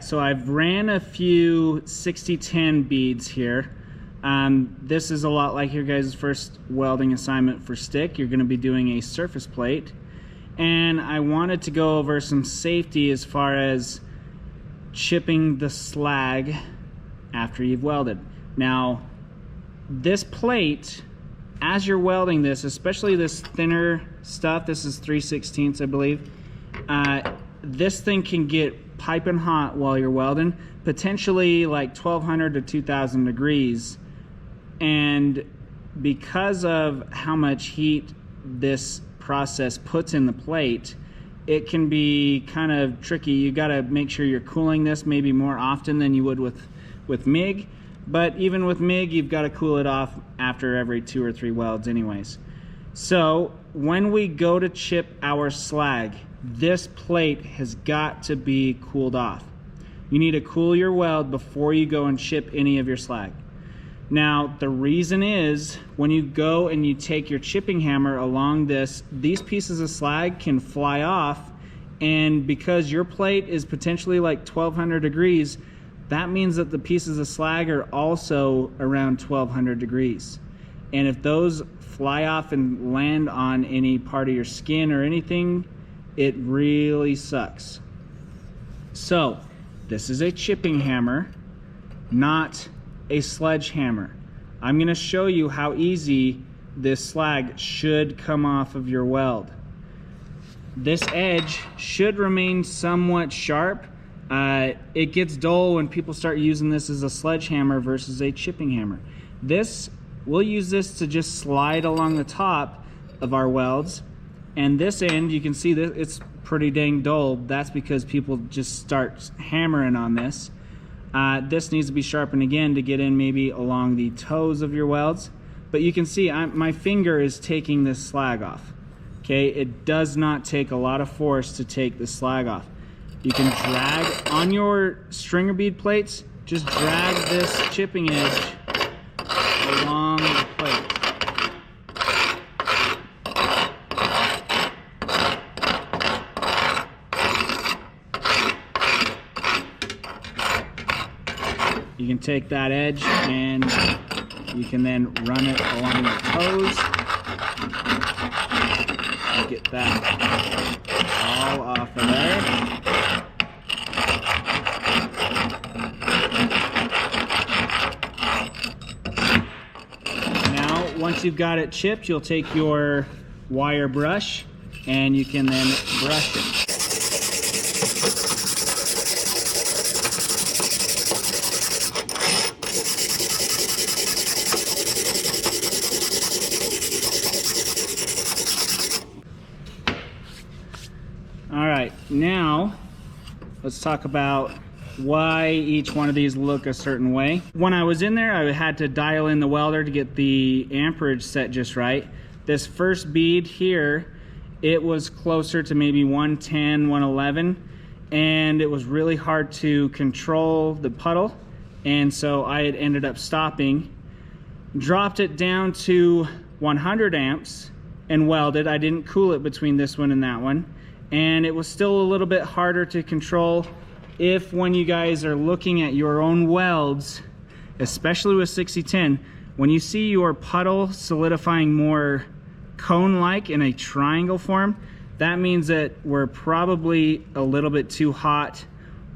so I've ran a few 6010 beads here. This is a lot like your guys' first welding assignment for stick. You're going to be doing a surface plate, and I wanted to go over some safety as far as chipping the slag after you've welded. Now, this plate, as you're welding this, especially this thinner stuff, this is 3/16 I believe, this thing can get piping hot while you're welding, potentially like 1200 to 2000 degrees. And because of how much heat this process puts in the plate, it can be kind of tricky. You got to make sure you're cooling this maybe more often than you would with MIG. But even with MIG, you've got to cool it off after every 2 or 3 welds anyways. So when we go to chip our slag, this plate has got to be cooled off. You need to cool your weld before you go and chip any of your slag. Now, the reason is when you go and you take your chipping hammer along this, these pieces of slag can fly off, and because your plate is potentially like 1200 degrees, that means that the pieces of slag are also around 1200 degrees. And if those fly off and land on any part of your skin or anything, it really sucks. So, this is a chipping hammer, not a sledgehammer. I'm going to show you how easy this slag should come off of your weld. This edge should remain somewhat sharp. It gets dull when people start using this as a sledgehammer versus a chipping hammer. We'll use this to just slide along the top of our welds, and this end, you can see that it's pretty dang dull. That's because people just start hammering on this. This needs to be sharpened again to get in maybe along the toes of your welds, but you can see my finger is taking this slag off. Okay, it does not take a lot of force to take the slag off. You can drag on your stringer bead plates, just drag this chipping edge along the plate. You can take that edge and you can then run it along the toes. Get that all off of there. Once you've got it chipped, you'll take your wire brush and you can then brush it. All right, now let's talk about why each one of these look a certain way. When I was in there, I had to dial in the welder to get the amperage set just right. This first bead here, it was closer to maybe 110, 111, and it was really hard to control the puddle, and so I had ended up stopping, dropped it down to 100 amps and welded. I didn't cool it between this one and that one, and it was still a little bit harder to control. If when you guys are looking at your own welds, especially with 6010, when you see your puddle solidifying more cone-like in a triangle form, that means that we're probably a little bit too hot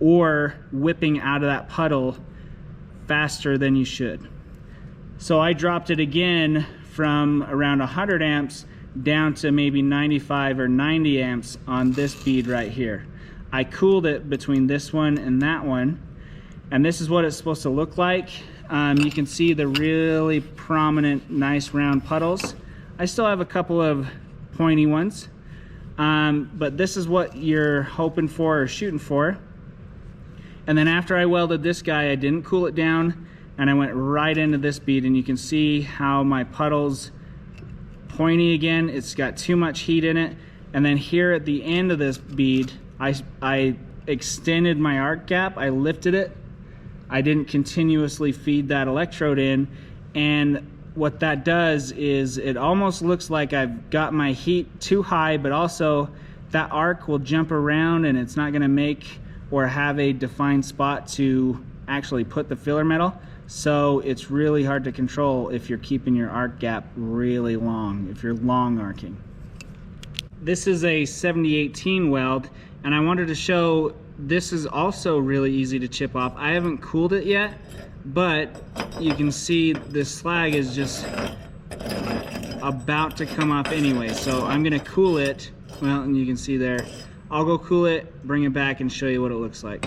or whipping out of that puddle faster than you should. So I dropped it again from around 100 amps down to maybe 95 or 90 amps on this bead right here. I cooled it between this one and that one, and this is what it's supposed to look like. You can see the really prominent, nice round puddles. I still have a couple of pointy ones, but this is what you're hoping for or shooting for. And then after I welded this guy, I didn't cool it down, and I went right into this bead, and you can see how my puddle's pointy again. It's got too much heat in it. And then here at the end of this bead, I extended my arc gap, I lifted it, I didn't continuously feed that electrode in, and what that does is it almost looks like I've got my heat too high, but also that arc will jump around and it's not going to make or have a defined spot to actually put the filler metal. So it's really hard to control if you're keeping your arc gap really long, if you're long arcing. This is a 7018 weld, and I wanted to show this is also really easy to chip off. I haven't cooled it yet, but you can see this slag is just about to come off anyway. So I'm gonna cool it. Well, and you can see there. I'll go cool it, bring it back, and show you what it looks like.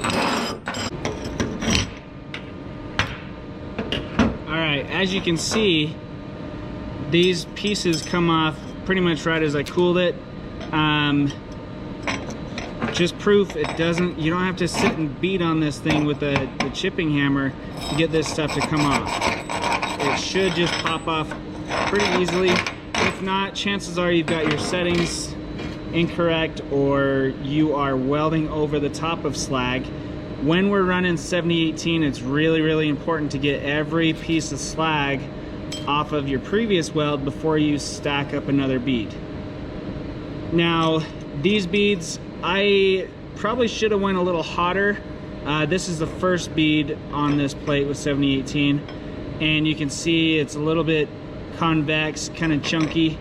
Alright, as you can see, these pieces come off pretty much right as I cooled it. Just proof it doesn't, you don't have to sit and beat on this thing with the chipping hammer to get this stuff to come off. It should just pop off pretty easily. If not, chances are you've got your settings incorrect or you are welding over the top of slag. When we're running 7018, it's really important to get every piece of slag off of your previous weld before you stack up another bead. Now, these beads, I probably should have went a little hotter. This is the first bead on this plate with 7018, and you can see it's a little bit convex, kind of chunky,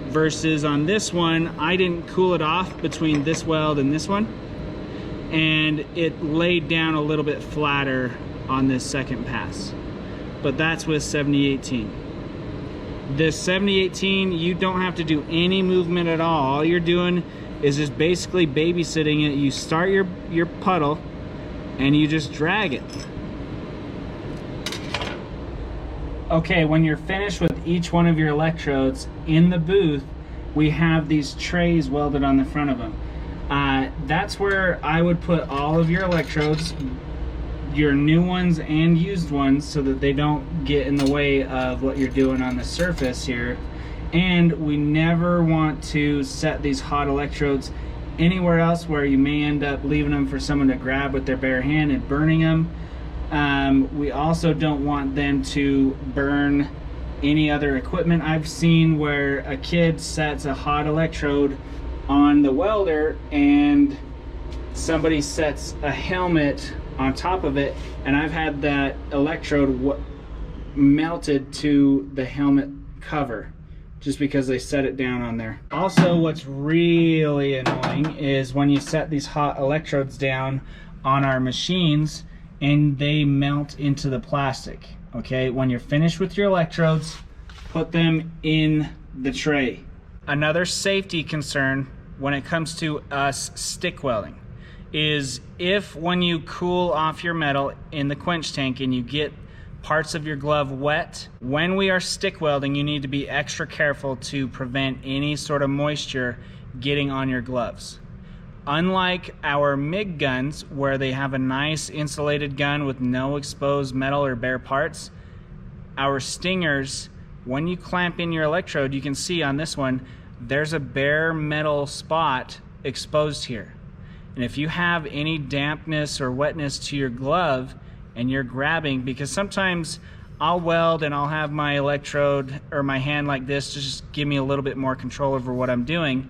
versus on this one, I didn't cool it off between this weld and this one, and it laid down a little bit flatter on this second pass. But that's with 7018. This 7018, you don't have to do any movement at all. All you're doing is just basically babysitting it. You start your puddle and you just drag it. Okay, when you're finished with each one of your electrodes in the booth, we have these trays welded on the front of them. That's where I would put all of your electrodes, your new ones and used ones, so that they don't get in the way of what you're doing on the surface here. And we never want to set these hot electrodes anywhere else where you may end up leaving them for someone to grab with their bare hand and burning them. We also don't want them to burn any other equipment. I've seen where a kid sets a hot electrode on the welder and somebody sets a helmet on top of it, and I've had that electrode melted to the helmet cover just because they set it down on there. Also, what's really annoying is when you set these hot electrodes down on our machines and they melt into the plastic. Okay, when you're finished with your electrodes, put them in the tray. Another safety concern when it comes to us stick welding is if when you cool off your metal in the quench tank and you get parts of your glove wet, when we are stick welding, you need to be extra careful to prevent any sort of moisture getting on your gloves. Unlike our MIG guns, where they have a nice insulated gun with no exposed metal or bare parts, our stingers, when you clamp in your electrode, you can see on this one, there's a bare metal spot exposed here. And if you have any dampness or wetness to your glove and you're grabbing, because sometimes I'll weld and I'll have my electrode or my hand like this to just give me a little bit more control over what I'm doing,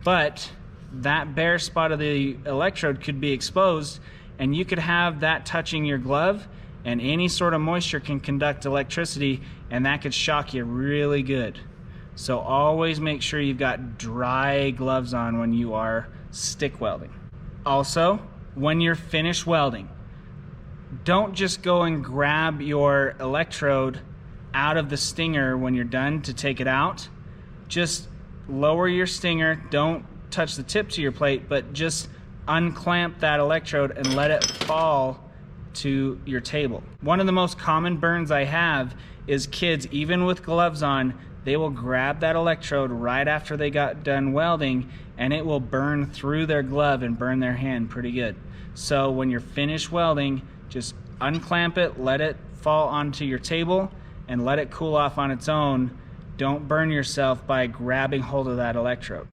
but that bare spot of the electrode could be exposed and you could have that touching your glove, and any sort of moisture can conduct electricity and that could shock you really good. So always make sure you've got dry gloves on when you are stick welding. Also, when you're finished welding, don't just go and grab your electrode out of the stinger when you're done to take it out. Just lower your stinger, don't touch the tip to your plate, but just unclamp that electrode and let it fall to your table. One of the most common burns I have is kids, even with gloves on, they will grab that electrode right after they got done welding and it will burn through their glove and burn their hand pretty good. So when you're finished welding, just unclamp it, let it fall onto your table and let it cool off on its own. Don't burn yourself by grabbing hold of that electrode.